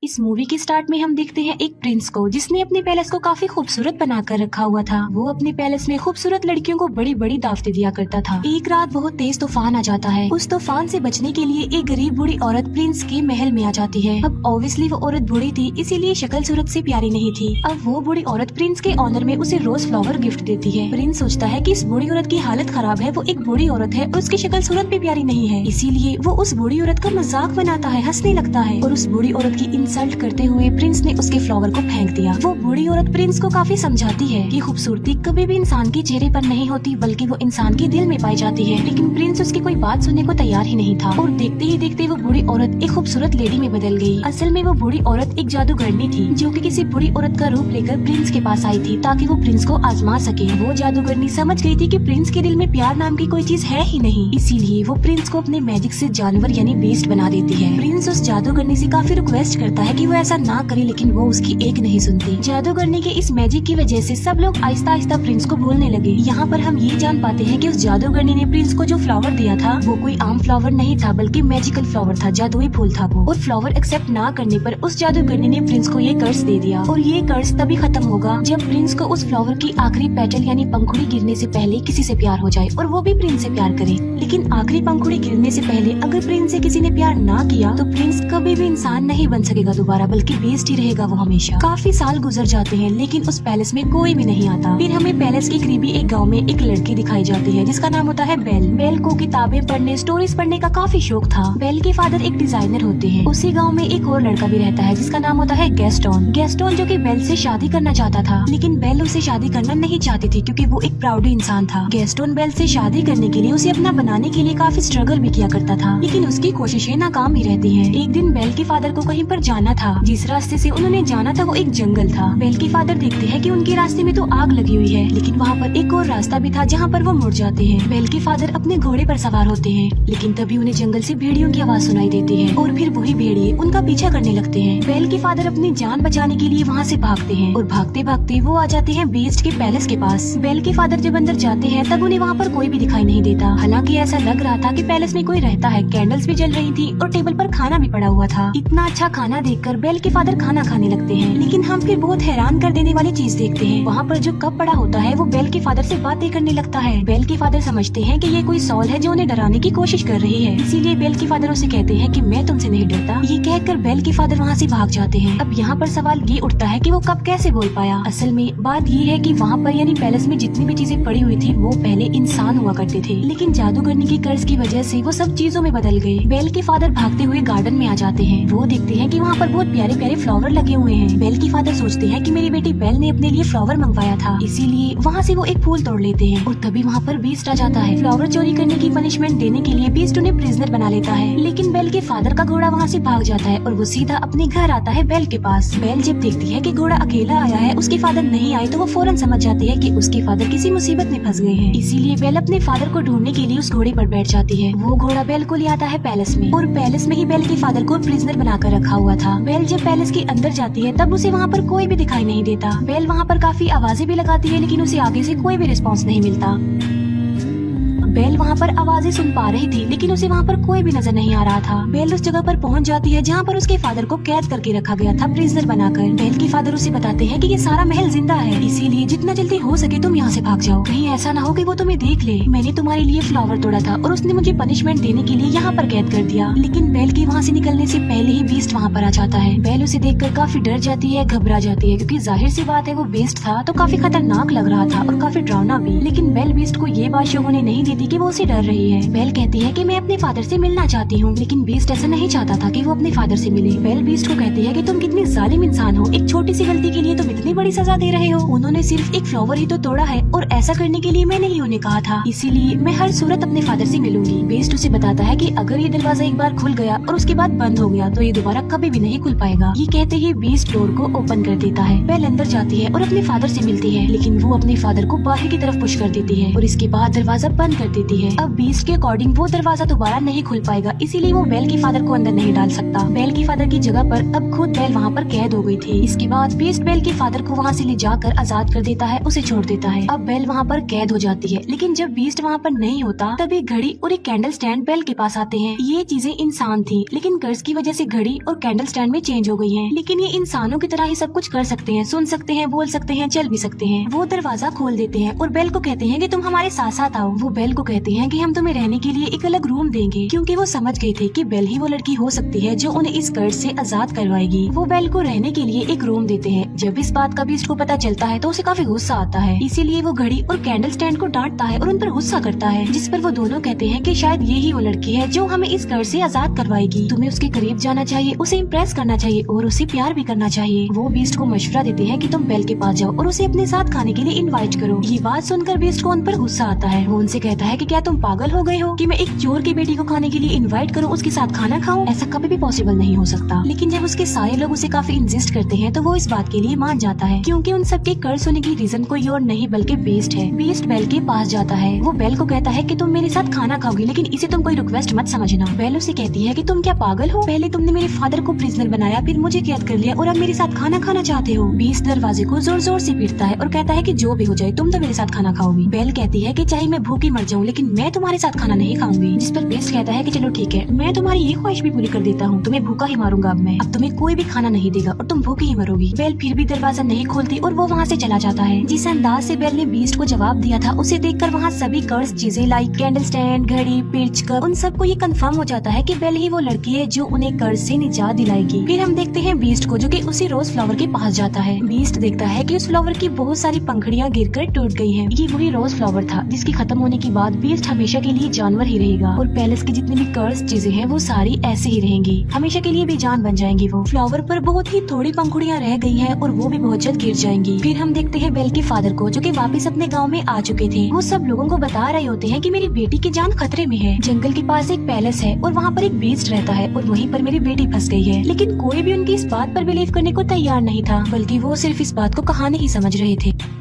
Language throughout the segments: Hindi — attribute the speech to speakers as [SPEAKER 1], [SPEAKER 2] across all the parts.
[SPEAKER 1] इस मूवी के स्टार्ट में हम देखते हैं एक प्रिंस को जिसने अपने पैलेस को काफी खूबसूरत बनाकर रखा हुआ था। वो अपने पैलेस में खूबसूरत लड़कियों को बड़ी बड़ी दावतें दिया करता था। एक रात बहुत तेज तूफान आ जाता है। उस तूफान से बचने के लिए एक गरीब बूढ़ी औरत प्रिंस के महल में आ जाती है। अब ऑब्वियसली वो औरत बूढ़ी थी, इसीलिए शक्ल सूरत से प्यारी नहीं थी। अब वो बूढ़ी औरत प्रिंस के ऑनर में उसे रोज फ्लावर गिफ्ट देती है। प्रिंस सोचता है कि इस बूढ़ी औरत की हालत खराब है, वो एक बूढ़ी औरत है और उसकी शक्ल सूरत भी प्यारी नहीं है, इसीलिए वो उस बूढ़ी औरत का मजाक बनाता है, हंसने लगता है और उस बूढ़ी औरत की इंसल्ट करते हुए प्रिंस ने उसके फ्लावर को फेंक दिया। वो बूढ़ी औरत प्रिंस को काफी समझाती है कि खूबसूरती कभी भी इंसान के चेहरे पर नहीं होती, बल्कि वो इंसान के दिल में पाई जाती है। लेकिन प्रिंस उसकी कोई बात सुनने को तैयार ही नहीं था और देखते ही देखते वो बूढ़ी औरत एक खूबसूरत लेडी में बदल गई। असल में वो बूढ़ी औरत एक जादूगरनी थी जो कि किसी बूढ़ी औरत का रूप लेकर प्रिंस के पास आई थी ताकि वो प्रिंस को आजमा सके। वो जादूगरनी समझ गई थी कि प्रिंस के दिल में प्यार नाम की कोई चीज है ही नहीं, इसीलिए वो प्रिंस को अपने मैजिक से जानवर यानी बीस्ट बना देती है। प्रिंस उस जादूगरनी से काफी रिक्वेस्ट करता है कि वो ऐसा ना करे, लेकिन वो उसकी एक नहीं सुनती। जादूगरनी के इस मैजिक की वजह से सब लोग आहिस्ता आहिस्ता प्रिंस को भूलने लगे। यहाँ पर हम ये जान पाते हैं कि उस जादूगरनी ने प्रिंस को जो फ्लावर दिया था वो कोई आम फ्लावर नहीं था, बल्कि मैजिकल फ्लावर था, जादुई फूल था वो। और फ्लावर एक्सेप्ट ना करने पर उस जादूगरनी ने प्रिंस को ये कर्ज दे दिया और ये कर्ज तभी खत्म होगा जब प्रिंस को उस फ्लावर की आखिरी पेटल यानी पंखुड़ी गिरने से पहले किसी से प्यार हो जाए और वो भी प्रिंस से प्यार करे। लेकिन आखिरी पंखुड़ी गिरने से पहले अगर प्रिंस से किसी ने प्यार ना किया तो प्रिंस कभी भी इंसान नहीं बन सकेगा दोबारा, बल्कि बेस्ट ही रहेगा वो हमेशा। काफी साल गुजर जाते हैं लेकिन उस पैलेस में कोई भी नहीं आता। फिर हमें पैलेस के करीबी एक गांव में एक लड़की दिखाई जाती है जिसका नाम होता है बेल। बेल को किताबें पढ़ने, स्टोरीज पढ़ने का काफी शौक था। बेल के फादर एक डिजाइनर होते हैं। उसी गांव में एक और लड़का भी रहता है जिसका नाम होता है गैस्टोन। गैस्टोन जो कि बेल से शादी करना चाहता था, लेकिन बेल उसे शादी करना नहीं चाहती थी क्योंकि वो एक प्राउड इंसान था। गैस्टोन बेल से शादी करने के लिए उसे अपना बनाने के लिए काफी स्ट्रगल भी किया करता था, लेकिन उसकी कोशिशें नाकाम ही रहती है। एक दिन बेल के फादर को कहीं पर जाना था। जिस रास्ते से उन्होंने जाना था वो एक जंगल था। बेल के फादर देखते हैं कि उनके रास्ते में तो आग लगी हुई है, लेकिन वहाँ पर एक और रास्ता भी था जहाँ पर वो मुड़ जाते हैं। बेल के फादर अपने घोड़े पर सवार होते हैं, लेकिन तभी उन्हें जंगल से भेड़ियों की आवाज सुनाई देती है और फिर वही भेड़िए उनका पीछा करने लगते हैं। बेल के फादर अपनी जान बचाने के लिए वहाँ से भागते हैं और भागते भागते वो आ जाते हैं बीस्ट के पैलेस के पास। बेल के फादर जब अंदर जाते हैं तब उन्हें वहाँ पर कोई भी दिखाई नहीं देता। हालांकि ऐसा लग रहा था कि पैलेस में कोई रहता है। कैंडल्स भी जल रही थी और टेबल पर खाना भी पड़ा हुआ था। इतना अच्छा खाना देखकर बेल के फादर खाना खाने लगते हैं, लेकिन हम फिर बहुत हैरान कर देने वाली चीज देखते हैं। वहाँ पर जो कप पड़ा होता है वो बेल के फादर से बातें करने लगता है। बेल के फादर समझते हैं कि ये कोई सॉल है जो उन्हें डराने की कोशिश कर रही है, इसीलिए बेल के फादर उसे कहते हैं कि मैं तुमसे नहीं डरता। ये कहकर बेल के फादर वहाँ से भाग जाते हैं। अब यहाँ पर सवाल ये उठता है कि वो कप कैसे बोल पाया। असल में बात ये है कि वहाँ पर यानी पैलेस में जितनी भी चीजें पड़ी हुई थी वो पहले इंसान हुआ करते थे, लेकिन जादूगरनी के कर्ज की वजह से वो सब चीजों में बदल गए। बेल के फादर भागते हुए गार्डन में आ जाते हैं। वो देखते हैं कि वहाँ पर बहुत प्यारे प्यारे फ्लावर लगे हुए हैं। बेल के फादर सोचते हैं कि मेरी बेटी बेल ने अपने लिए फ्लावर मंगवाया था, इसीलिए वहाँ से वो एक फूल तोड़ लेते हैं और तभी वहाँ पर बीस्ट आ जाता है। फ्लावर चोरी करने की पनिशमेंट देने के लिए बीस्ट उन्हें प्रिजनर बना लेता है, लेकिन बेल के फादर का घोड़ा वहाँ से भाग जाता है और वो सीधा अपने घर आता है बेल के पास। बेल जब देखती है कि घोड़ा अकेला आया है, उसके फादर नहीं आए, तो वो फौरन समझ जाती है कि उसके फादर किसी मुसीबत में फंस गए हैं। इसीलिए बेल अपने फादर को ढूंढने के लिए उस घोड़े पर बैठ जाती है। वो घोड़ा बेल को ले आता है पैलेस में और पैलेस में ही बेल के फादर को प्रिजनर बनाकर रखा हुआ था। बेल जब पैलेस के अंदर जाती है तब उसे वहाँ पर कोई भी दिखाई नहीं देता। बेल वहाँ पर काफी आवाजें भी लगाती है, लेकिन उसे आगे से कोई भी रिस्पॉन्स नहीं मिलता। बेल वहाँ पर आवाजें सुन पा रही थी, लेकिन उसे वहाँ पर कोई भी नजर नहीं आ रहा था। बेल उस जगह पर पहुँच जाती है जहाँ पर उसके फादर को कैद करके रखा गया था, प्रिजनर बनाकर। बेल के फादर उसे बताते हैं कि ये सारा महल जिंदा है, इसीलिए जितना जल्दी हो सके तुम यहाँ से भाग जाओ। कहीं ऐसा ना हो कि वो तुम्हें देख ले। मैंने तुम्हारे लिए फ्लावर तोड़ा था और उसने मुझे पनिशमेंट देने के लिए यहाँ पर कैद कर दिया। लेकिन बेल के वहाँ से निकलने से पहले ही बीस्ट वहाँ पर आ जाता है। बेल उसे देखकर काफी डर जाती है, घबरा जाती है, क्योंकि जाहिर सी बात है वो बीस्ट था तो काफी खतरनाक लग रहा था और काफी डरावना भी। लेकिन बेल बीस्ट को ये बात शो होने नहीं देती कि वो उसे डर रही है। बेल कहती है कि मैं अपने फादर से मिलना चाहती हूँ, लेकिन बीस्ट ऐसा नहीं चाहता था कि वो अपने फादर से मिले। बेल बीस्ट को कहती है कि तुम कितनी जालिम इंसान हो, एक छोटी सी गलती के लिए तुम इतनी बड़ी सजा दे रहे हो। उन्होंने सिर्फ एक फ्लावर ही तो तोड़ा है और ऐसा करने के लिए मैंने ही उन्हें कहा था, इसीलिए मैं हर सूरत अपने फादर से मिलूंगी। बीस्ट उसे बताता है कि अगर ये दरवाजा एक बार खुल गया और उसके बाद बंद हो गया तो ये दोबारा कभी भी नहीं खुल पाएगा। ये कहते ही बीस्ट डोर को ओपन कर देता है। बेल अंदर जाती है और अपने फादर से मिलती है, लेकिन वो अपने फादर को बाहर की तरफ पुश कर देती है और इसके बाद दरवाजा बंद कर देती है। अब बीस्ट के अकॉर्डिंग वो दरवाजा दोबारा नहीं खुल पाएगा, इसीलिए वो बेल के फादर को अंदर नहीं डाल सकता। बेल के फादर की जगह पर अब खुद बेल वहाँ पर कैद हो गई थी। इसके बाद बीस्ट बेल के फादर को वहाँ से ले जाकर आजाद कर देता है, उसे छोड़ देता है। अब बेल वहाँ पर कैद हो जाती है, लेकिन जब बीस्ट वहाँ पर नहीं होता तब एक घड़ी और एक कैंडल स्टैंड बेल के पास आते हैं। ये चीजें इंसान थी, लेकिन कर्ज की वजह से घड़ी और कैंडल स्टैंड में चेंज हो गई है। लेकिन ये इंसानों की तरह ही सब कुछ कर सकते हैं, सुन सकते हैं, बोल सकते हैं, चल भी सकते हैं। वो दरवाजा खोल देते हैं और बेल को कहते हैं कि तुम हमारे साथ साथ आओ। वो बेल को कहते हैं कि हम तुम्हें रहने के लिए एक अलग रूम देंगे, क्योंकि वो समझ गए थे कि बेल ही वो लड़की हो सकती है जो उन्हें इस कर्ज से आजाद करवाएगी। वो बेल को रहने के लिए एक रूम देते हैं। जब इस बात का बीस्ट को पता चलता है तो उसे काफी गुस्सा आता है, इसीलिए वो घड़ी और कैंडल स्टैंड को डांटता है और उन पर गुस्सा करता है, जिस पर वो दोनों कहते हैं कि शायद ये ही वो लड़की है जो हमें इस कर्ज से आजाद करवाएगी। तुम्हें उसके करीब जाना चाहिए, उसे इम्प्रेस करना चाहिए और उसे प्यार भी करना चाहिए। वो बीस्ट को मशवरा देते हैं कि तुम बेल के पास जाओ और उसे अपने साथ खाने के लिए इनवाइट करो। ये बात सुनकर बीस्ट को उन पर गुस्सा आता है। वो उनसे कहता है कि क्या तुम पागल हो गए हो कि मैं एक चोर की बेटी को खाने के लिए इनवाइट करूं, उसके साथ खाना खाऊं? ऐसा कभी भी पॉसिबल नहीं हो सकता। लेकिन जब उसके सारे लोग उसे काफी इंसिस्ट करते हैं तो वो इस बात के लिए मान जाता है, क्योंकि उन सबके कर्ज होने की रीजन कोई और नहीं बल्कि बीस्ट है। बीस्ट बेल के पास जाता है। वो बेल को कहता है कि तुम मेरे साथ खाना खाओगी, लेकिन इसे तुम कोई रिक्वेस्ट मत समझना। बेल उसे कहती है कि तुम क्या पागल हो? पहले तुमने मेरे फादर को प्रिजनर बनाया, फिर मुझे कैद कर लिया और अब मेरे साथ खाना खाना चाहते हो। बीस्ट दरवाजे को जोर जोर से पीटता है और कहता है कि जो भी हो जाए तुम तो मेरे साथ खाना खाओगी। बेल कहती है कि चाहे मैं भूखी मर जाऊं, लेकिन मैं तुम्हारे साथ खाना नहीं खाऊंगी। जिस पर बीस्ट कहता है कि चलो ठीक है, मैं तुम्हारी ये ख्वाहिश भी पूरी कर देता हूँ, तुम्हें भूखा ही मारूंगा। अब तुम्हें कोई भी खाना नहीं देगा और तुम भूखी ही मरोगी। बेल फिर भी दरवाजा नहीं खोलती और वो वहाँ से चला जाता है। जिस अंदाज से बेल ने बीस्ट को जवाब दिया था, उसे देखकर वहाँ सभी कर्ज चीजें लाइक कैंडल स्टैंड, घड़ी, पिच, कप, उन सबको ये कंफर्म हो जाता है कि बेल ही वो लड़की है जो उन्हें कर्ज से निजात दिलाएगी। फिर हम देखते हैं बीस्ट को, जो कि उसी रोज फ्लावर के पास जाता है। बीस्ट देखता है कि उस फ्लावर की बहुत सारी पंखुड़ियाँ गिरकर टूट गई हैं। ये वही रोज फ्लावर था जिसकी खत्म होने के बाद बीस्ट हमेशा के लिए जानवर ही रहेगा और पैलेस की जितनी भी कर्ज चीजें हैं वो सारी ऐसे ही रहेंगी, हमेशा के लिए बेजान बन जाएंगी। वो फ्लावर पर बहुत ही थोड़ी पंखुड़ियाँ रह गई हैं और वो भी बहुत जल्द गिर जाएंगी। फिर हम देखते हैं बेल के फादर को, जो कि वापस अपने गांव में आ चुके थे। वो सब लोगों को बता रहे होते हैं कि मेरी बेटी की जान खतरे में है। जंगल के पास एक पैलेस है और वहाँ पर एक बीस्ट रहता है और वहीं पर मेरी बेटी फंस गई है। लेकिन कोई भी उनकी इस बात पर बिलीव करने को तैयार नहीं था, बल्कि वो सिर्फ इस बात को कहानी ही समझ रहे थे।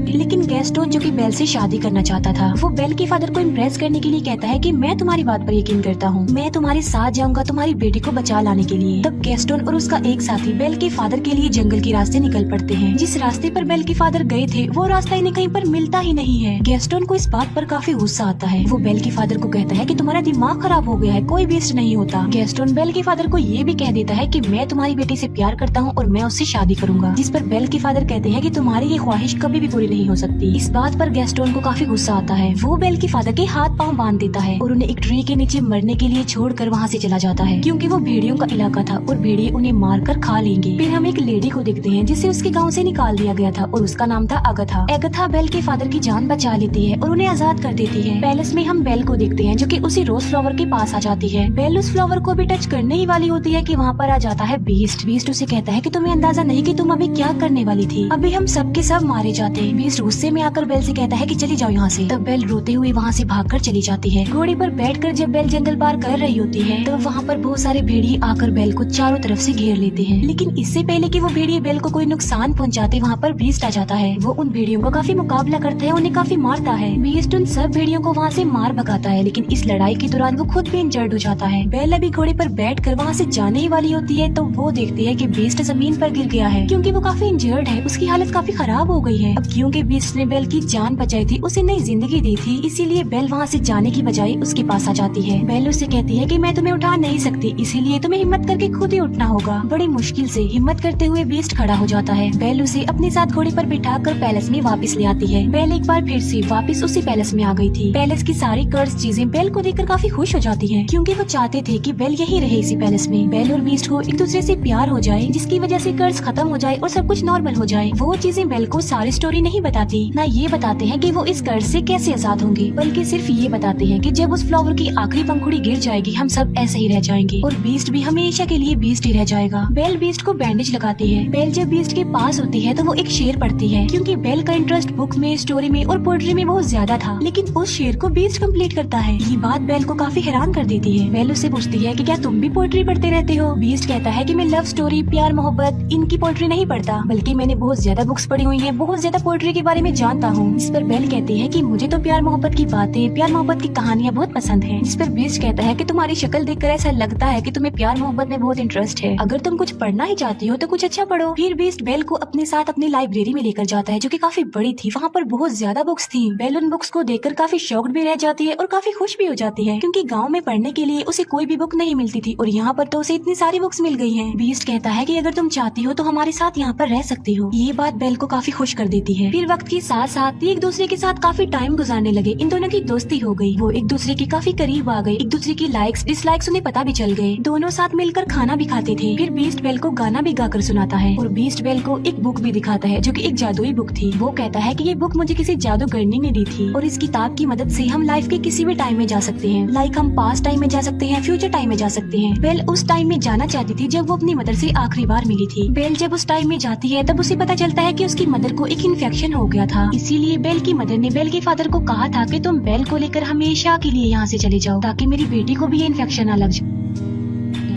[SPEAKER 1] लेकिन गैस्टोन, जो कि बेल से शादी करना चाहता था, वो बेल के फादर को इम्प्रेस करने के लिए कहता है कि मैं तुम्हारी बात पर यकीन करता हूँ, मैं तुम्हारे साथ जाऊंगा तुम्हारी बेटी को बचा लाने के लिए। तब गैस्टोन और उसका एक साथी बेल के फादर के लिए जंगल के रास्ते निकल पड़ते हैं। जिस रास्ते पर बेल के फादर गए थे वो रास्ता इन्हें कहीं पर मिलता ही नहीं है। गैस्टोन को इस बात पर काफी गुस्सा आता है। वो बेल के फादर को कहता है कि तुम्हारा दिमाग खराब हो गया है, कोई बीस्ट नहीं होता। गैस्टोन बेल के फादर को ये भी कह देता है कि मैं तुम्हारी बेटी से प्यार करता हूँ और मैं उससे शादी करूंगा। जिस पर बेल के फादर कहते हैं कि तुम्हारी ये ख्वाहिश कभी भी पूरी नहीं हो सकती। इस बात पर गैस्टोन को काफी गुस्सा आता है। वो बेल के फादर के हाथ पांव बांध देता है और उन्हें एक ट्री के नीचे मरने के लिए छोड़कर वहाँ से चला जाता है, क्योंकि वो भेड़ियों का इलाका था और भेड़िए उन्हें मारकर खा लेंगे। फिर हम एक लेडी को देखते हैं जिसे उसके गांव से निकाल दिया गया था और उसका नाम था अगथा। अगथा बेल के फादर की जान बचा लेती है और उन्हें आजाद कर देती है। पैलेस में हम बेल को देखते हैं, जो कि उसी रोज फ्लावर के पास आ जाती है। बेल उस फ्लावर को भी टच करने ही वाली होती है कि वहाँ पर आ जाता है बीस्ट। बीस्ट उसे कहता है कि तुम्हें अंदाजा नहीं कि तुम अभी क्या करने वाली थी, अभी हम सब के सब मारे जाते हैं। बीस्ट गुस्से में आकर बेल से कहता है कि चली जाओ यहाँ से। तब बेल रोते हुए वहाँ से भागकर चली जाती है। घोड़े पर बैठकर जब बेल जंगल पार कर रही होती है तो वहाँ पर बहुत सारे भेड़िए आकर बेल को चारों तरफ से घेर लेते हैं। लेकिन इससे पहले कि वो भेड़िए बेल को कोई नुकसान पहुँचाते, वहाँ पर बीस्ट आ जाता है। वो उन भेड़ियों का काफी मुकाबला करता है, उन्हें काफी मारता है। बीस्ट उन सब भेड़ियों को वहाँ से मार भगाता है, लेकिन इस लड़ाई के दौरान वो खुद भी इंजर्ड हो जाता है। बेल अभी घोड़े पर बैठकर वहाँ से जाने ही वाली होती है तो वो देखती है कि बीस्ट जमीन पर गिर गया है, क्योंकि वो काफी इंजर्ड है, उसकी हालत काफी खराब हो गई है। अब क्योंकि बीस्ट ने बेल की जान बचाई थी, उसे नई जिंदगी दी थी, इसीलिए बेल वहाँ से जाने की बजाय उसके पास आ जाती है। बेल उससे कहती है कि मैं तुम्हें उठा नहीं सकती, इसीलिए तुम्हें हिम्मत करके खुद ही उठना होगा। बड़ी मुश्किल से हिम्मत करते हुए बीस्ट खड़ा हो जाता है। बेल उसे अपने साथ घोड़े पर बिठाकर पैलेस में वापस ले आती है। बेल एक बार फिर से वापस उसी पैलेस में आ गई थी। पैलेस की सारी कर्ज चीजें बेल को देखकर काफी खुश हो जाती है, क्योंकि वो चाहते थे कि बेल यही रहे इसी पैलेस में। बेल और बीस्ट को एक दूसरे से प्यार हो जाए, जिसकी वजह से कर्ज खत्म हो जाए और सब कुछ नॉर्मल हो जाए। वो चीजें बेल को सारी स्टोरी नहीं बताती, ना ये बताते हैं कि वो इस कर्ज से कैसे आजाद होंगे, बल्कि सिर्फ ये बताते हैं कि जब उस फ्लावर की आखिरी पंखुड़ी गिर जाएगी हम सब ऐसे ही रह जाएंगे और बीस्ट भी हमेशा के लिए बीस्ट ही रह जाएगा। बेल बीस्ट को बैंडेज लगाती है। बेल जब बीस्ट के पास होती है तो वो एक शेर पढ़ती है, क्योंकि बेल का इंटरेस्ट बुक में, स्टोरी में और पोएट्री में बहुत ज्यादा था, लेकिन उस शेर को बीस्ट कंप्लीट करता है। ये बात बेल को काफी हैरान कर देती है। बेल उससे पूछती है कि क्या तुम भी पोएट्री पढ़ते रहते हो? बीस्ट कहता है कि मैं लव स्टोरी, प्यार, मोहब्बत, इनकी पोएट्री नहीं पढ़ता, बल्कि मैंने बहुत ज्यादा बुक्स पढ़ी हुई है, बहुत ज्यादा पोएट्री के बारे में जानता हूँ। इस पर बेल कहती है कि मुझे तो प्यार मोहब्बत की बातें, प्यार मोहब्बत की कहानियाँ बहुत पसंद है। जिस पर बीस्ट कहता है कि तुम्हारी शक्ल देखकर ऐसा लगता है कि तुम्हें प्यार मोहब्बत में बहुत इंटरेस्ट है। अगर तुम कुछ पढ़ना ही चाहती हो तो कुछ अच्छा पढ़ो। फिर बीस्ट बेल को अपने साथ अपनी लाइब्रेरी में लेकर जाता है, जो कि काफी बड़ी थी। वहाँ पर बहुत ज्यादा बुक्स थी। बेल उन बुक्स को देखकर काफी शॉक्ड भी रह जाती है और काफी खुश भी हो जाती है, क्योंकि गाँव में पढ़ने के लिए उसे कोई भी बुक नहीं मिलती थी और यहाँ पर तो उसे इतनी सारी बुक्स मिल गई है। बीस्ट कहता है कि अगर तुम चाहती हो तो हमारे साथ यहाँ पर रह सकती हो। ये बात बेल को काफी खुश कर देती है। फिर वक्त के साथ साथ एक दूसरे के साथ काफी टाइम गुजारने लगे। इन दोनों की दोस्ती हो गई। वो एक दूसरे के काफी करीब आ गए। एक दूसरे की लाइक्स डिसलाइक्स उन्हें पता भी चल गए। दोनों साथ मिलकर खाना भी खाते थे। फिर बीस्ट बेल को गाना भी गाकर सुनाता है और बीस्ट बेल को एक बुक भी दिखाता है, जो कि एक जादुई बुक थी। वो कहता है कि ये बुक मुझे किसी जादूगरनी ने दी थी और इस किताब की मदद से हम लाइफ के किसी भी टाइम में जा सकते हैं। लाइक हम पास्ट टाइम में जा सकते हैं, फ्यूचर टाइम में जा सकते हैं। बेल उस टाइम में जाना चाहती थी जब वो अपनी मदर से आखिरी बार मिली थी। बेल जब उस टाइम में जाती है तब उसे पता चलता है कि उसकी मदर को एक इन्फेक्शन हो गया था। इसीलिए बेल की मदर ने बेल के फादर को कहा था कि तुम बेल को लेकर हमेशा के लिए यहाँ से चले जाओ, ताकि मेरी बेटी को भी ये इन्फेक्शन न लग जाए।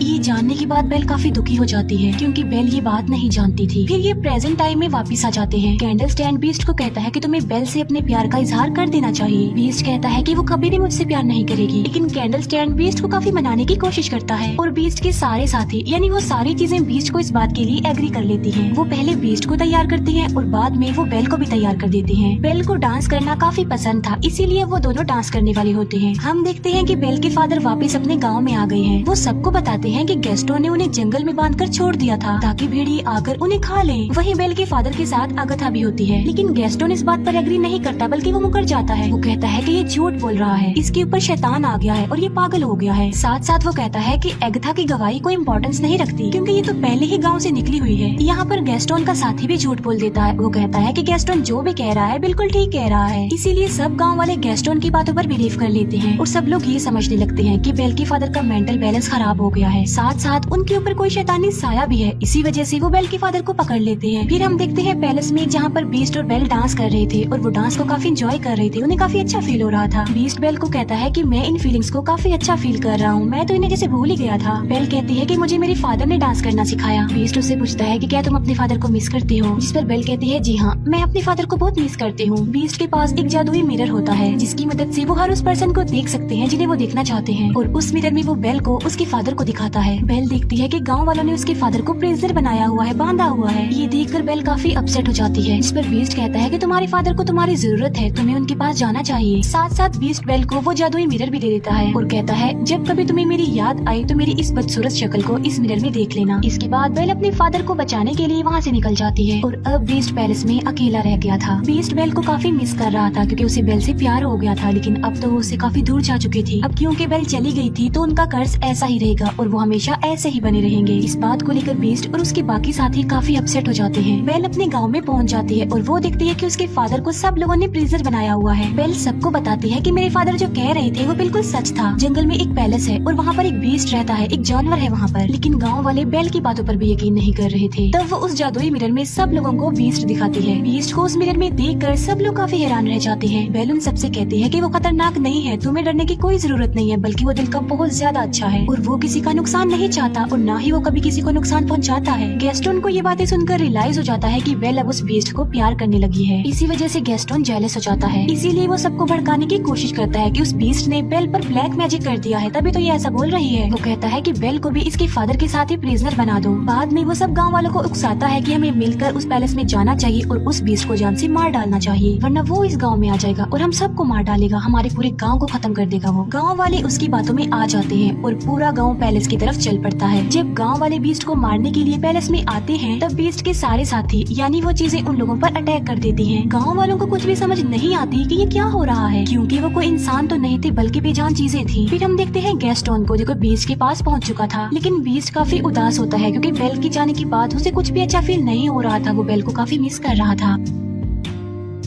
[SPEAKER 1] ये जानने के बाद बेल काफी दुखी हो जाती है, क्योंकि बेल ये बात नहीं जानती थी। फिर ये प्रेजेंट टाइम में वापस आ जाते हैं। कैंडल स्टैंड बीस्ट को कहता है कि तुम्हें बेल से अपने प्यार का इजहार कर देना चाहिए। बीस्ट कहता है कि वो कभी भी मुझसे प्यार नहीं करेगी, लेकिन कैंडल स्टैंड बीस्ट को काफी मनाने की कोशिश करता है और बीस्ट के सारे साथी यानी वो सारी चीजें बीस्ट को इस बात के लिए एग्री कर लेती है। वो पहले बीस्ट को तैयार करती है और बाद में वो बेल को भी तैयार कर देती है। बेल को डांस करना काफी पसंद था, इसीलिए वो दोनों डांस करने वाले होते हैं। हम देखते हैं कि बेल के फादर वापस अपने गाँव में आ गए हैं। वो सबको बताते हैं कि गेस्टों ने उन्हें जंगल में बांधकर छोड़ दिया था ताकि भेड़िए आकर उन्हें खा लें। वहीं बेल के फादर के साथ अगथा भी होती है, लेकिन गेस्टोन इस बात पर एग्री नहीं करता, बल्कि वो मुकर जाता है। वो कहता है कि ये झूठ बोल रहा है, इसके ऊपर शैतान आ गया है और ये पागल हो गया है। साथ साथ वो कहता है कि अगथा की गवाही कोई इम्पोर्टेंस नहीं रखती, क्योंकि ये तो पहले ही गाँव से निकली हुई है। यहाँ पर गेस्टोन का साथी भी झूठ बोल देता है। वो कहता है कि गेस्टोन जो भी कह रहा है बिल्कुल ठीक कह रहा है। इसीलिए सब गाँव वाले गेस्टोन की बातों पर बिलीव कर लेते हैं और सब लोग ये समझने लगते हैं कि बेल के फादर का मेंटल बैलेंस खराब हो गया है। साथ साथ उनके ऊपर कोई शैतानी साया भी है। इसी वजह से वो बेल के फादर को पकड़ लेते हैं। फिर हम देखते हैं पैलेस में, जहाँ पर बीस्ट और बेल डांस कर रहे थे और वो डांस को काफी एंजॉय कर रहे थे। उन्हें काफी अच्छा फील हो रहा था। बीस्ट बेल को कहता है कि मैं इन फीलिंग्स को काफी अच्छा फील कर रहा हूँ, मैं तो इन्हें जैसे भूल ही गया था। बेल कहती है कि मुझे मेरे फादर ने डांस करना सिखाया। बीस्ट उससे पूछता है कि क्या तुम अपने फादर को मिस करती हो, जिस पर बेल कहती है जी हाँ, मैं अपने फादर को बहुत मिस करती हूँ। बीस्ट के पास एक जादुई मिरर होता है, जिसकी मदद से वो हर उस पर्सन को देख सकते हैं जिन्हें वो देखना चाहते हैं, और उस मिरर में वो बेल को उसके फादर को दिखाता है। बेल देखती है कि गाँव वालों ने उसके फादर को प्रिजनर बनाया हुआ है, बांधा हुआ है। ये देखकर बेल काफी अपसेट हो जाती है। इस पर बीस्ट कहता है कि तुम्हारे फादर को तुम्हारी जरूरत है, तुम्हें उनके पास जाना चाहिए। साथ साथ बीस्ट बेल को वो जादुई मिरर भी दे देता है और कहता है जब कभी तुम्हें मेरी याद आई तो मेरी इस बदसूरत शक्ल को इस मिरर में देख लेना। इसके बाद बेल अपने फादर को बचाने के लिए वहाँ से निकल जाती है और अब बीस्ट पैलेस में अकेला रह गया था। बीस्ट बेल को काफी मिस कर रहा था, क्योंकि उसे बेल से प्यार हो गया था, लेकिन अब तो वो उससे काफी दूर जा चुकी थी। अब क्योंकि बेल चली गई थी तो उनका कर्ज ऐसा ही रहेगा और वो हमेशा ऐसे ही बने रहेंगे। इस बात को लेकर बीस्ट और उसके बाकी साथी काफी अपसेट हो जाते हैं। बेल अपने गांव में पहुंच जाती है और वो देखती है कि उसके फादर को सब लोगों ने प्रिजनर बनाया हुआ है। बेल सबको बताती है कि मेरे फादर जो कह रहे थे वो बिल्कुल सच था। जंगल में एक पैलेस है और वहाँ पर एक बीस्ट रहता है, एक जानवर है वहाँ पर। लेकिन गाँव वाले बेल की बातों पर भी यकीन नहीं कर रहे थे। तब वो उस जादुई मिरर में सब लोगों को बीस्ट दिखाती है। बीस्ट को उस मिरर में देखकर सब लोग काफी हैरान रह जाते हैं। बेल उन सबसे कहती है कि वो खतरनाक नहीं है, तुम्हें डरने की कोई जरूरत नहीं है, बल्कि वो दिल का बहुत ज्यादा अच्छा है और वो किसी का नुकसान नहीं चाहता और न ही वो कभी किसी को नुकसान पहुँचाता है। गेस्टोन को ये बातें सुनकर रियलाइज हो जाता है कि बेल अब उस बीस्ट को प्यार करने लगी है। इसी वजह से गेस्टोन जेलस हो जाता है। इसीलिए वो सबको भड़काने की कोशिश करता है कि उस बीस्ट ने बेल पर ब्लैक मैजिक कर दिया है, तभी तो ये ऐसा बोल रही है। वो कहता है कि बेल को भी इसके फादर के साथ ही प्रिजनर बना दो। बाद में वो सब गाँव वालों को उकसाता है कि हमें मिलकर उस पैलेस में जाना चाहिए और उस बीस्ट को जान से मार डालना चाहिए, वरना वो इस गाँव में आ जाएगा और हम सबको मार डालेगा, हमारे पूरे गाँव को खत्म कर देगा। वो गाँव वाले उसकी बातों में आ जाते हैं और पूरा गाँव पैलेस की तरफ चल पड़ता है। जब गाँव वाले बीस्ट को मारने के लिए पैलेस में आते हैं तब बीस्ट के सारे साथी यानी वो चीजें उन लोगों पर अटैक कर देती हैं। गांव वालों को कुछ भी समझ नहीं आती कि ये क्या हो रहा है, क्योंकि वो कोई इंसान तो नहीं थे बल्कि बेजान चीजें थी। फिर हम देखते हैं गेस्टोन को, जो बीस्ट के पास पहुंच चुका था, लेकिन बीस्ट काफी उदास होता है क्योंकि बेल की जाने के बाद उसे कुछ भी अच्छा फील नहीं हो रहा था। वो बेल को काफी मिस कर रहा था।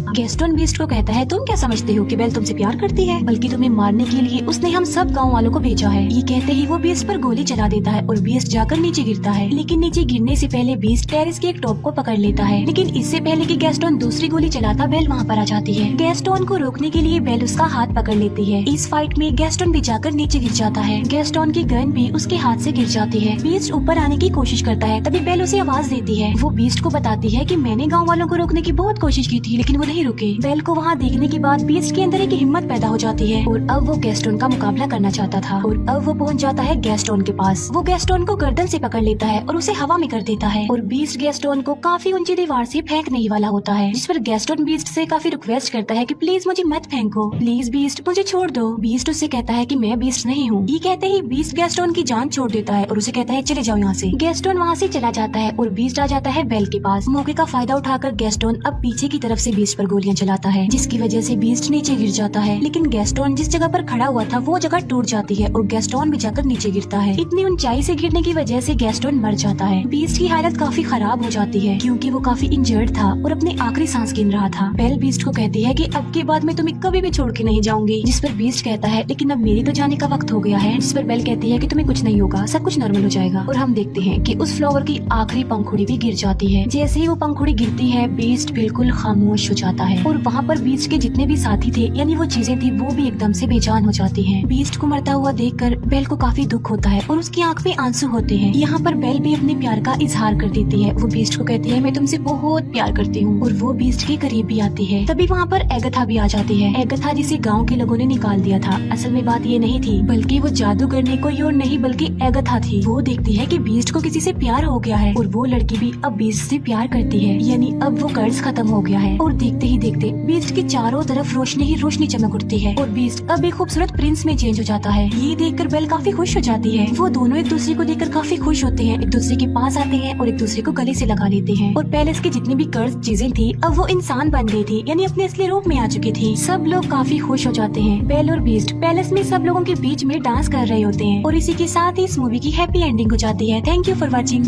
[SPEAKER 1] गेस्टोन बीस्ट को कहता है तुम क्या समझते हो कि बेल तुमसे प्यार करती है, बल्कि तुम्हें मारने के लिए उसने हम सब गांव वालों को भेजा है। ये कहते ही वो बीस्ट पर गोली चला देता है और बीस्ट जाकर नीचे गिरता है। लेकिन नीचे गिरने से पहले बीस्ट टेरेस के एक टॉप को पकड़ लेता है, लेकिन इससे पहले कि गेस्टोन दूसरी गोली चलाता बेल वहाँ पर आ जाती है। गेस्टोन को रोकने के लिए बेल उसका हाथ पकड़ लेती है। इस फाइट में गेस्टोन भी जाकर नीचे गिर जाता है। गेस्टोन की गन भी उसके हाथ से गिर जाती है। बीस्ट ऊपर आने की कोशिश करता है, तभी बेल उसे आवाज देती है। वो बीस्ट को बताती है कि मैंने गाँव वालों को रोकने की बहुत कोशिश की थी, लेकिन वो नहीं रुके। बेल को वहाँ देखने के बाद बीस्ट के अंदर एक हिम्मत पैदा हो जाती है और अब वो गैस्टोन का मुकाबला करना चाहता था और अब वो पहुँच जाता है गैस्टोन के पास। वो गैस्टोन को गर्दन से पकड़ लेता है और उसे हवा में कर देता है और बीस्ट गैस्टोन को काफी ऊंची दीवार से फेंकने ही वाला होता है, जिस पर गैस्टोन बीस्ट से काफी रिक्वेस्ट करता है कि प्लीज मुझे मत फेंको, प्लीज बीस्ट मुझे छोड़ दो। बीस्ट उससे कहता है कि मैं बीस्ट नहीं हूँ। ये कहते ही बीस्ट गैस्टोन की जान छोड़ देता है और उसे कहता है चले जाओ यहाँ से। गैस्टोन वहाँ से चला जाता है और बीस्ट आ जाता है बेल के पास। मौके का फायदा उठाकर गैस्टोन अब पीछे की तरफ से बीस्ट पर गोलियां चलाता है, जिसकी वजह से बीस्ट नीचे गिर जाता है। लेकिन गैस्टोन जिस जगह पर खड़ा हुआ था वो जगह टूट जाती है और गैस्टोन भी जाकर नीचे गिरता है। इतनी ऊंचाई से गिरने की वजह से गैस्टोन मर जाता है। बीस्ट की हालत काफी खराब हो जाती है क्योंकि वो काफी इंजर्ड था और अपनी आखिरी सांस गिन रहा था। बेल बीस्ट को कहती है कि अब के बाद मैं तुम्हें कभी भी छोड़ के नहीं जाऊंगी, जिस पर बीस्ट कहता है लेकिन अब मेरी तो जाने का वक्त हो गया है, जिस पर बेल कहती है कि तुम्हें कुछ नहीं होगा, सब कुछ नॉर्मल हो जाएगा। और हम देखते हैं कि उस फ्लावर की आखिरी पंखुड़ी भी गिर जाती है। जैसे ही वो पंखुड़ी गिरती है बीस्ट बिल्कुल खामोश हो जाता है और वहाँ पर बीस्ट के जितने भी साथी थे यानी वो चीजें थी वो भी एकदम से बेजान हो जाती हैं। बीस्ट को मरता हुआ देखकर बेल को काफी दुख होता है और उसकी आंख में आंसू होते हैं। यहाँ पर बेल भी अपने प्यार का इजहार कर देती है। वो बीस्ट को कहती है मैं तुमसे बहुत प्यार करती हूँ और वो बीस्ट के करीब भी आती है। तभी वहाँ पर एगथा भी आ जाती है। एगथा जिसे गाँव के लोगों ने निकाल दिया था। असल में बात ये नहीं थी बल्कि वो जादूगर ने कोई और नहीं बल्कि एगथा थी। वो देखती है कि बीस्ट को किसी से प्यार हो गया है और वो लड़की भी अब बीस्ट से प्यार करती है, यानी अब वो कर्ज खत्म हो गया है। और देखते ही देखते बीस्ट के चारों तरफ रोशनी ही रोशनी चमक उठती है और बीस्ट अब एक खूबसूरत प्रिंस में चेंज हो जाता है। ये देखकर बेल काफी खुश हो जाती है। वो दोनों एक दूसरे को देखकर काफी खुश होते हैं, एक दूसरे के पास आते हैं और एक दूसरे को गले से लगा लेते हैं। और पैलेस की जितनी भी कर्ज चीजें थी अब वो इंसान बन गई थी, यानी अपने असली रूप में आ चुकी थी। सब लोग काफी खुश हो जाते हैं। बेल और बीस्ट पैलेस में सब लोगों के बीच में डांस कर रहे होते हैं और इसी के साथ ही इस मूवी की हैप्पी एंडिंग हो जाती है। Thank you for watching.